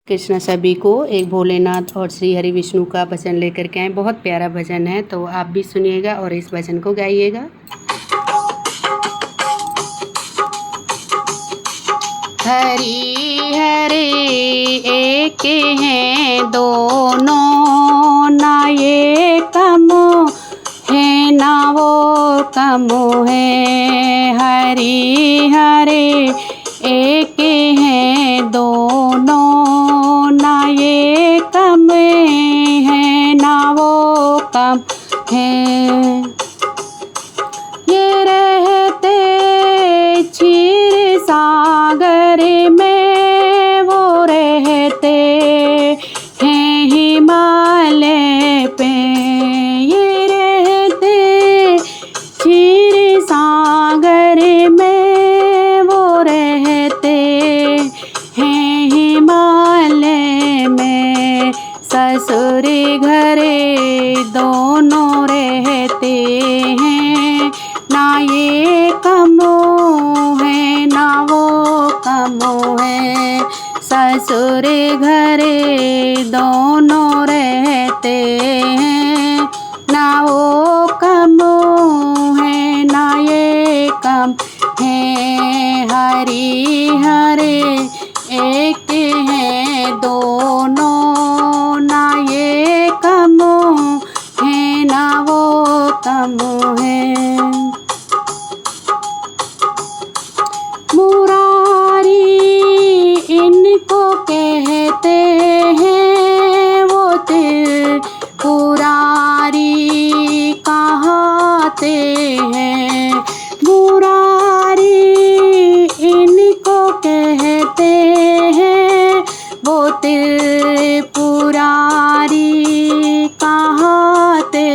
कृष्ण सभी को एक भोलेनाथ और श्री हरि विष्णु का भजन लेकर के आए। बहुत प्यारा भजन है, तो आप भी सुनिएगा और इस भजन को गाइएगा। हरि हरि एक हैं दोनों, ना ये कमो है ना वो कमो है। हरि हरि एक हैं दोनों, ना ये कम है ना वो कम है। ये रहते क्षीर सागर में, वो रहते हैं हिमालय पे। ये रहते क्षीर सागर में, वो रहते हैं हिमालय में। ससुर घरे दोनों रहते हैं, ना ये कमो है ना वो कमो है। ससुर घरे दोनों रहते हैं, ना वो कमो है ना ये कम है। हरि हरि एक हैं दोनों, ना ये कमो है ना वो कमो है। मुरारी इनको कहते हैं, वो त्रिपुरारी कहाते हैं। मुरारी इनको कहते हैं, वो त्रिपुरारी कहाते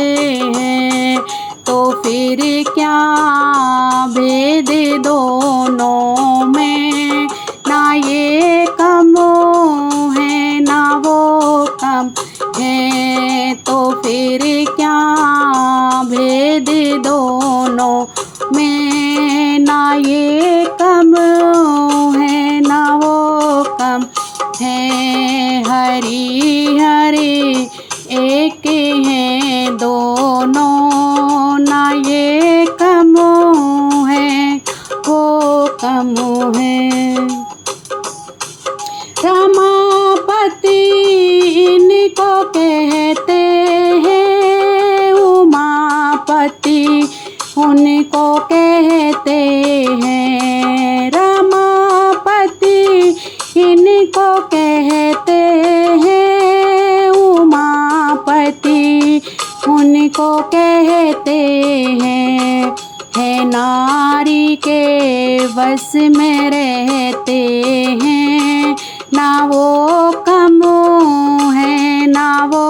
हैं। तो फिर क्या भेद दोनों में, ना ये कमो है ना वो कम है। तो फिर क्या भेद दोनों में, ना ये कम है ना वो कम है। हरि हरि एक हैं दोनों, ना ये कमो है वो कमो है। रमापति इनको कहते हैं, उमापति उनको कहते हैं। रमापति इनको कहते हैं, उमापति उनको कहते हैं। है नारी के बस में रहते हैं, ना वो कमो है ना वो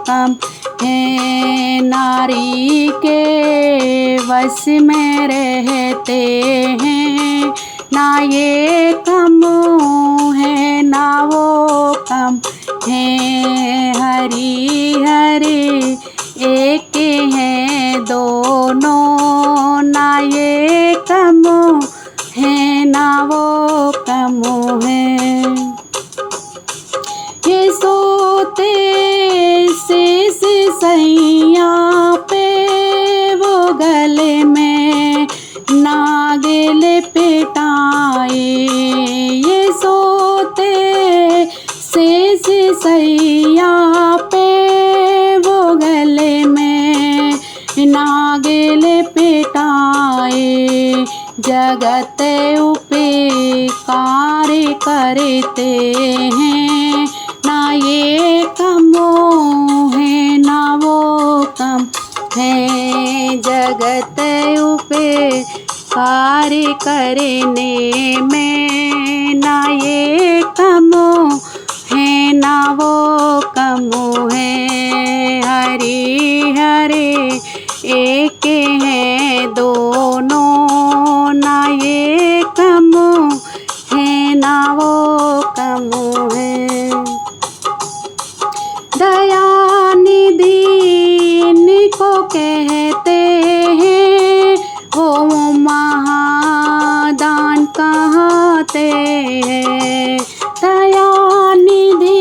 कम है। नारी के बस में रहते हैं, ना ये कमो है ना वो कम है। हरि हरि एक हैं दोनों, ना ये कमो है ना वो कमो है। ये सोते शेष सैया पे, वो गले में नागिल पिटाए। ये सोते शेष सैया पे, वो गले में नागिल पिटाए। जगत उपकार करते हैं, ना ये कमो है ना वो कम है। जगत उपकार करने में, ना ये कमो है ना वो कमो है। हरि हरि एक हैं दोनों, ना ये कमो है ना वो कमो है। दयानिधि इनको कहते हैं, वो महादान कहते हैं। दयानिधि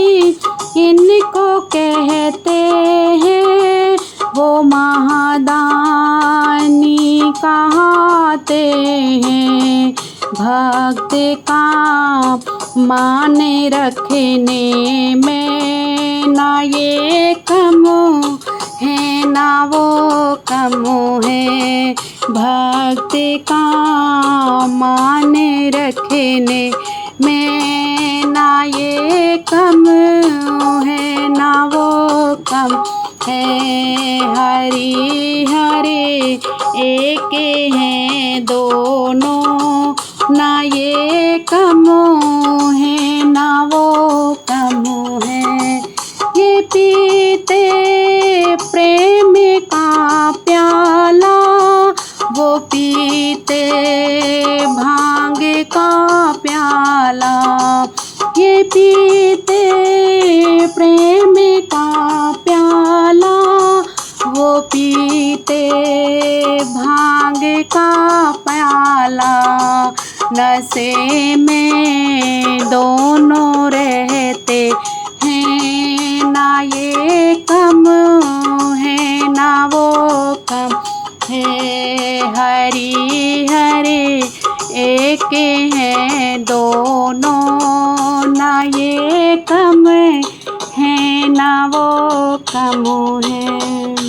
माने रखने में, ना ये कम है ना वो कम है। भक्त का माने रखने में, ना ये कम है ना वो कम है। हरि हरि एक हैं दोनों, ना ये कम है ना वो कम है। ये पीते प्रेम का प्याला, वो पीते भांग का प्याला। ये पीते प्रेम का प्याला, वो पीते भांग का प्याला। नशे में दोनों रहते हैं, ना ये कम है ना वो कम है। हरि हरि एक हैं दोनों, ना ये कम है ना वो कम है।